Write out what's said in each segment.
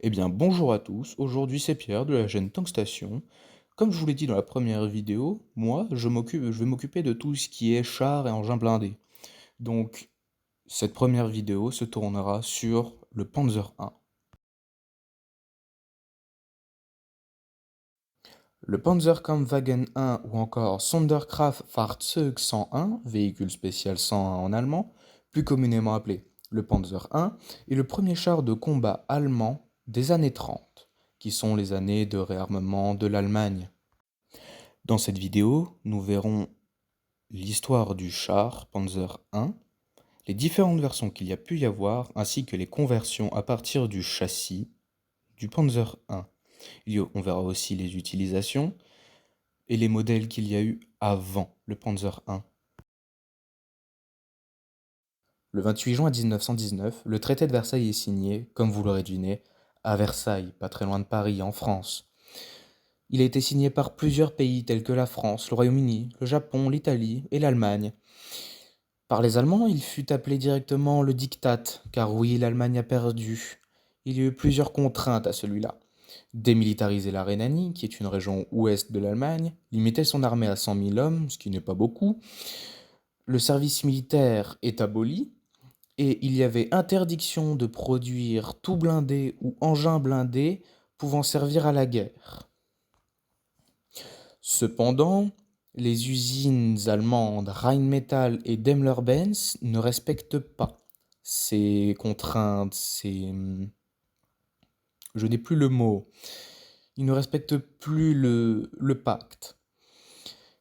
Eh bien, bonjour à tous. Aujourd'hui, c'est Pierre de la chaîne Tankstation. Comme je vous l'ai dit dans la première vidéo, moi, je vais m'occuper de tout ce qui est chars et engins blindés. Donc, cette première vidéo se tournera sur le Panzer I. Le Panzerkampfwagen 1 ou encore Sonderkraftfahrzeug 101, véhicule spécial 101 en allemand, plus communément appelé le Panzer I, est le premier char de combat allemand des années 30, qui sont les années de réarmement de l'Allemagne. Dans cette vidéo, nous verrons l'histoire du char Panzer I, les différentes versions qu'il y a pu y avoir, ainsi que les conversions à partir du châssis du Panzer I. On verra aussi les utilisations et les modèles qu'il y a eu avant le Panzer I. Le 28 juin 1919, le traité de Versailles est signé, comme vous l'aurez deviné, à Versailles, pas très loin de Paris, en France. Il a été signé par plusieurs pays tels que la France, le Royaume-Uni, le Japon, l'Italie et l'Allemagne. Par les Allemands, il fut appelé directement le Diktat, car oui, l'Allemagne a perdu. Il y a eu plusieurs contraintes à celui-là. Démilitariser la Rhénanie, qui est une région ouest de l'Allemagne, limiter son armée à 100 000 hommes, ce qui n'est pas beaucoup. Le service militaire est aboli, et il y avait interdiction de produire tout blindé ou engin blindé pouvant servir à la guerre. Cependant, les usines allemandes Rheinmetall et Daimler-Benz ne respectent pas ces contraintes, je n'ai plus le mot. Ils ne respectent plus le pacte.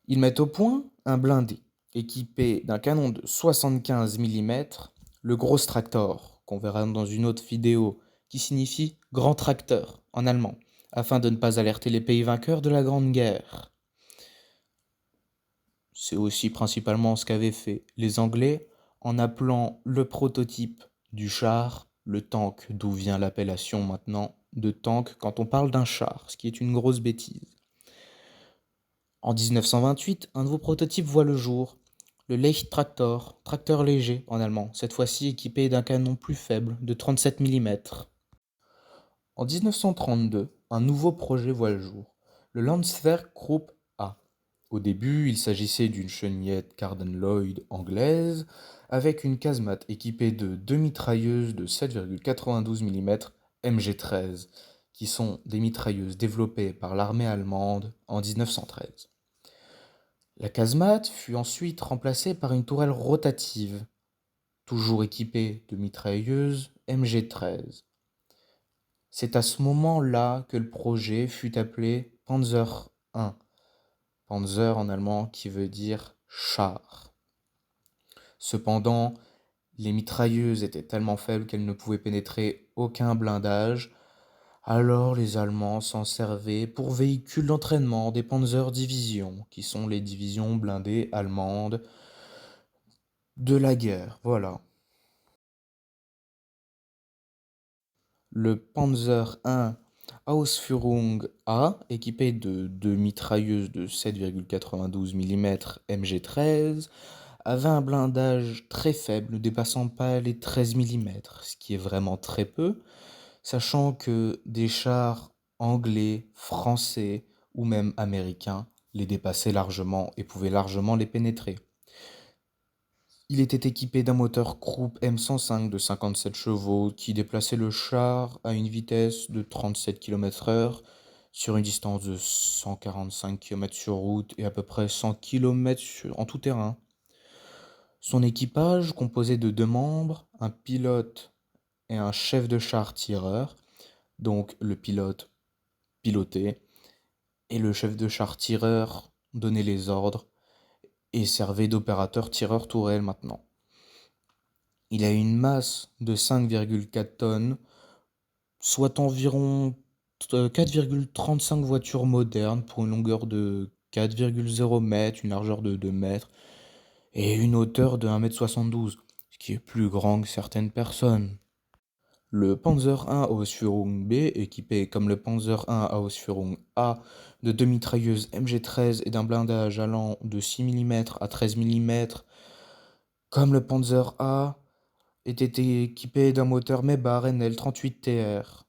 Ils mettent au point un blindé équipé d'un canon de 75 mm, le Großtraktor, qu'on verra dans une autre vidéo, qui signifie grand tracteur en allemand, afin de ne pas alerter les pays vainqueurs de la Grande Guerre. C'est aussi principalement ce qu'avaient fait les Anglais en appelant le prototype du char le tank, d'où vient l'appellation maintenant de tank quand on parle d'un char, ce qui est une grosse bêtise. En 1928, un nouveau prototype voit le jour, le Leichttraktor, tracteur léger en allemand, cette fois-ci équipé d'un canon plus faible de 37 mm. En 1932, un nouveau projet voit le jour, le Landswerk Group A. Au début, il s'agissait d'une chenillette Carden-Loyd anglaise avec une casemate équipée de deux mitrailleuses de 7,92 mm MG13, qui sont des mitrailleuses développées par l'armée allemande en 1913. La casemate fut ensuite remplacée par une tourelle rotative, toujours équipée de mitrailleuses MG13. C'est à ce moment-là que le projet fut appelé Panzer I. Panzer en allemand qui veut dire char. Cependant, les mitrailleuses étaient tellement faibles qu'elles ne pouvaient pénétrer aucun blindage, alors les Allemands s'en servaient pour véhicules d'entraînement des Panzer-Divisions, qui sont les divisions blindées allemandes de la guerre, voilà. Le Panzer I Ausführung A, équipé de deux mitrailleuses de 7,92 mm MG13, avait un blindage très faible, ne dépassant pas les 13 mm, ce qui est vraiment très peu, sachant que des chars anglais, français ou même américains les dépassaient largement et pouvaient largement les pénétrer. Il était équipé d'un moteur Krupp M105 de 57 chevaux qui déplaçait le char à une vitesse de 37 km/h sur une distance de 145 km sur route et à peu près 100 km en tout terrain. Son équipage, composé de deux membres, un pilote et un chef de char tireur, donc le pilote pilotait et le chef de char tireur donnait les ordres et servait d'opérateur tireur tourelle maintenant. Il a une masse de 5,4 tonnes, soit environ 4,35 voitures modernes pour une longueur de 4,0 mètres, une largeur de 2 mètres et une hauteur de 1,72 m, ce qui est plus grand que certaines personnes. Le Panzer I Ausführung B, équipé comme le Panzer I Ausführung A de deux mitrailleuses MG13 et d'un blindage allant de 6 mm à 13 mm, comme le Panzer A, était équipé d'un moteur Maybach NL 38 TR.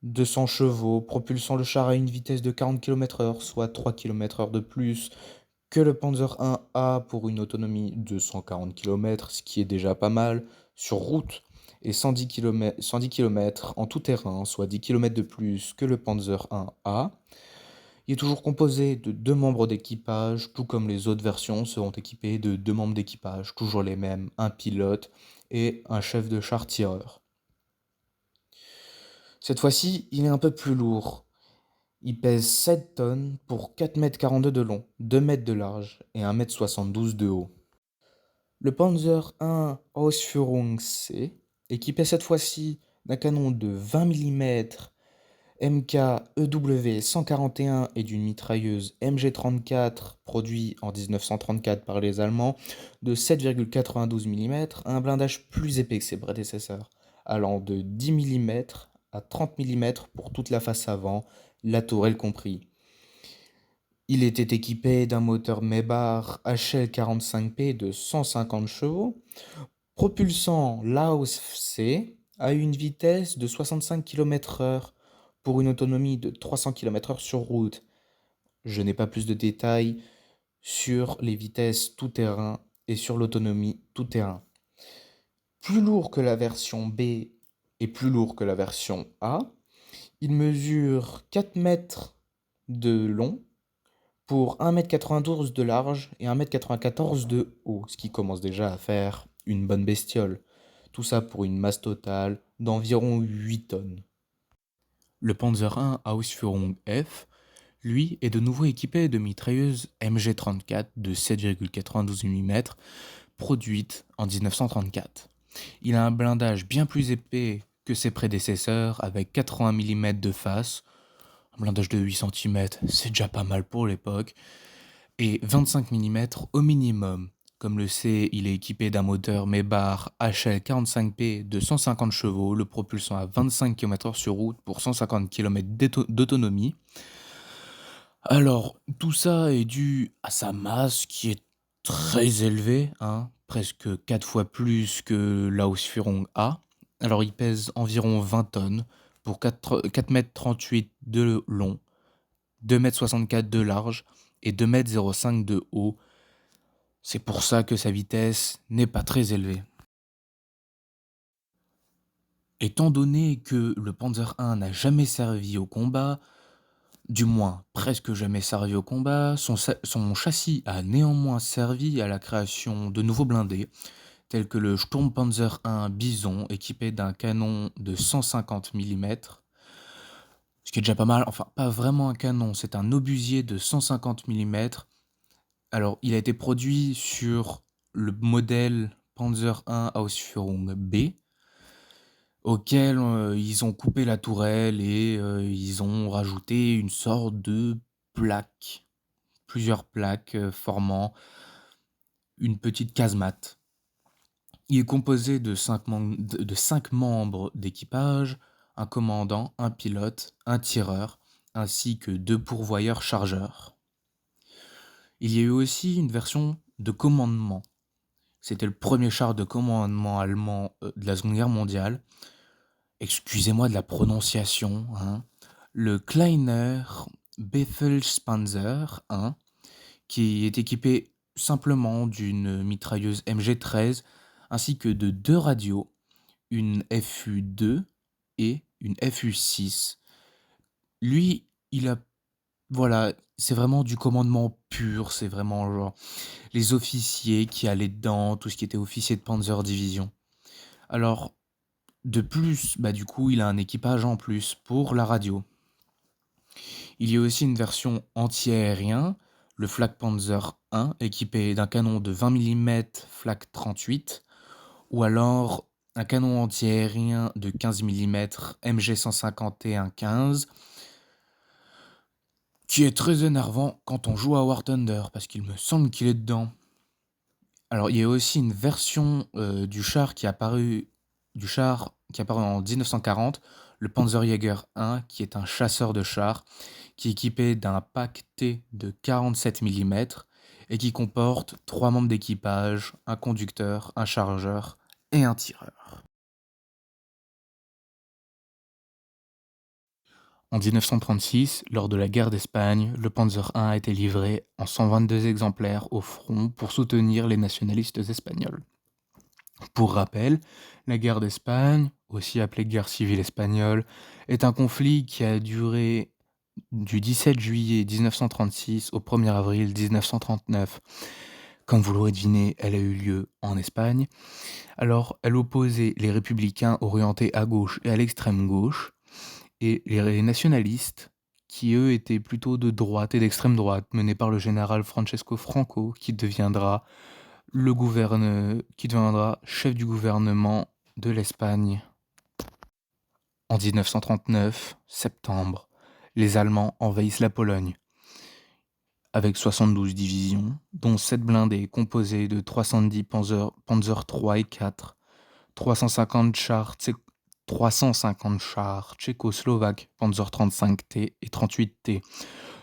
200 chevaux, propulsant le char à une vitesse de 40 km/h, soit 3 km/h de plus que le Panzer 1A pour une autonomie de 140 km, ce qui est déjà pas mal, sur route, et 110 km en tout terrain, soit 10 km de plus que le Panzer 1A. Il est toujours composé de deux membres d'équipage, tout comme les autres versions seront équipées de deux membres d'équipage, toujours les mêmes, un pilote et un chef de char tireur. Cette fois-ci, il est un peu plus lourd. Il pèse 7 tonnes pour 4,42 m de long, 2 mètres de large et 1,72 m de haut. Le Panzer I Ausführung C, équipé cette fois-ci d'un canon de 20 mm MK EW 141 et d'une mitrailleuse MG34 produit en 1934 par les Allemands de 7,92 mm, un blindage plus épais que ses prédécesseurs, allant de 10 mm à 30 mm pour toute la face avant, la tourelle compris. Il était équipé d'un moteur Maybach HL45P de 150 chevaux, propulsant l'AOC à une vitesse de 65 km/h pour une autonomie de 300 km/h sur route. Je n'ai pas plus de détails sur les vitesses tout-terrain et sur l'autonomie tout-terrain. Plus lourd que la version B et plus lourd que la version A, il mesure 4 mètres de long pour 1,92 m de large et 1,94 m de haut, ce qui commence déjà à faire une bonne bestiole. Tout ça pour une masse totale d'environ 8 tonnes. Le Panzer I Ausführung F, lui, est de nouveau équipé de mitrailleuses MG34 de 7,92 mm, produites en 1934. Il a un blindage bien plus épais que ses prédécesseurs, avec 80 mm de face, un blindage de 8 cm, c'est déjà pas mal pour l'époque, et 25 mm au minimum. Comme le sait, il est équipé d'un moteur Maybach HL45P de 150 chevaux, le propulsant à 25 km/h sur route pour 150 km d'autonomie. Alors, tout ça est dû à sa masse qui est très élevée, hein, presque 4 fois plus que l'Ausführung A. Alors, il pèse environ 20 tonnes pour 4,38 m de long, 2,64 m de large et 2,05 m de haut. C'est pour ça que sa vitesse n'est pas très élevée. Étant donné que le Panzer I n'a jamais servi au combat, du moins presque jamais servi au combat, son châssis a néanmoins servi à la création de nouveaux blindés, tels que le Sturmpanzer I Bison équipé d'un canon de 150 mm, ce qui est déjà pas mal, enfin pas vraiment un canon, c'est un obusier de 150 mm. Alors il a été produit sur le modèle Panzer I Ausführung B, auquel ils ont coupé la tourelle et ils ont rajouté une sorte de plaque, plusieurs plaques formant une petite casemate. Il est composé de 5 membres d'équipage, un commandant, un pilote, un tireur, ainsi que 2 pourvoyeurs chargeurs. Il y a eu aussi une version de commandement. C'était le premier char de commandement allemand de la Seconde Guerre mondiale. Excusez-moi de la prononciation, hein. Le Kleiner Befehlspanzer 1, qui est équipé simplement d'une mitrailleuse MG13 ainsi que de 2 radios, une FU2 et une FU6. Lui, voilà, c'est vraiment du commandement pur, c'est vraiment genre les officiers qui allaient dedans, tout ce qui était officier de Panzer Division. Alors, de plus, du coup, il a un équipage en plus pour la radio. Il y a aussi une version anti-aérien, le Flak Panzer I, équipé d'un canon de 20 mm Flak 38, ou alors un canon anti-aérien de 15 mm MG 151-15, qui est très énervant quand on joue à War Thunder, parce qu'il me semble qu'il est dedans. Alors, il y a aussi une version du char qui est apparu en 1940, le Panzerjäger 1, qui est un chasseur de chars, qui est équipé d'un pack T de 47 mm et qui comporte 3 membres d'équipage, un conducteur, un chargeur et un tireur. En 1936, lors de la guerre d'Espagne, le Panzer I a été livré en 122 exemplaires au front pour soutenir les nationalistes espagnols. Pour rappel, la guerre d'Espagne, aussi appelée guerre civile espagnole, est un conflit qui a duré du 17 juillet 1936 au 1er avril 1939. Comme vous l'aurez deviné, elle a eu lieu en Espagne. Alors, elle opposait les républicains orientés à gauche et à l'extrême gauche, et les nationalistes, qui eux étaient plutôt de droite et d'extrême droite, menés par le général Francesco Franco, qui deviendra chef du gouvernement de l'Espagne. En 1939, septembre, les Allemands envahissent la Pologne, avec 72 divisions, dont 7 blindés composés de 310 Panzer 3 et 4, 350 chars tchécoslovaques Panzer 35T et 38T.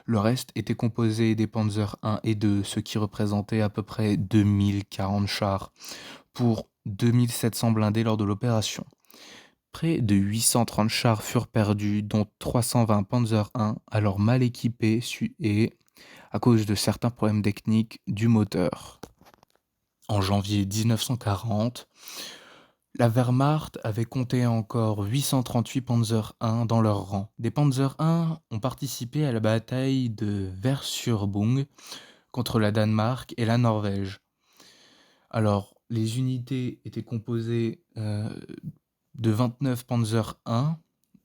Le reste était composé des Panzer 1 et 2, ce qui représentait à peu près 2040 chars, pour 2700 blindés lors de l'opération. Près de 830 chars furent perdus, dont 320 Panzer 1, alors mal équipés et à cause de certains problèmes techniques du moteur. En janvier 1940, la Wehrmacht avait compté encore 838 Panzer I dans leur rang. Des Panzer I ont participé à la bataille de Werschurbung contre la Danemark et la Norvège. Alors, les unités étaient composées de 29 Panzer I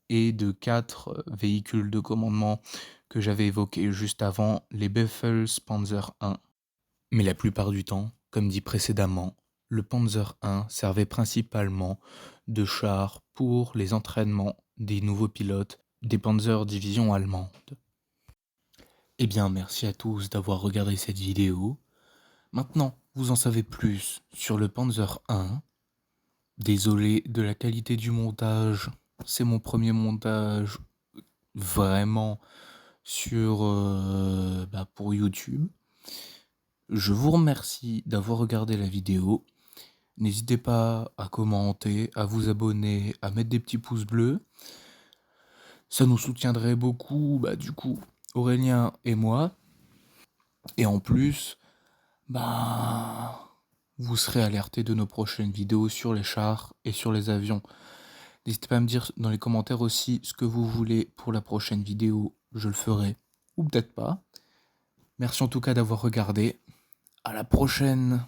et de 4 véhicules de commandement que j'avais évoqués juste avant, les Befehlspanzer I. Mais la plupart du temps, comme dit précédemment, le Panzer I servait principalement de char pour les entraînements des nouveaux pilotes des Panzer divisions allemandes. Eh bien, merci à tous d'avoir regardé cette vidéo. Maintenant, vous en savez plus sur le Panzer I. Désolé de la qualité du montage, c'est mon premier montage vraiment pour YouTube. Je vous remercie d'avoir regardé la vidéo. N'hésitez pas à commenter, à vous abonner, à mettre des petits pouces bleus. Ça nous soutiendrait beaucoup, Aurélien et moi. Et en plus, vous serez alertés de nos prochaines vidéos sur les chars et sur les avions. N'hésitez pas à me dire dans les commentaires aussi ce que vous voulez pour la prochaine vidéo. Je le ferai, ou peut-être pas. Merci en tout cas d'avoir regardé. À la prochaine!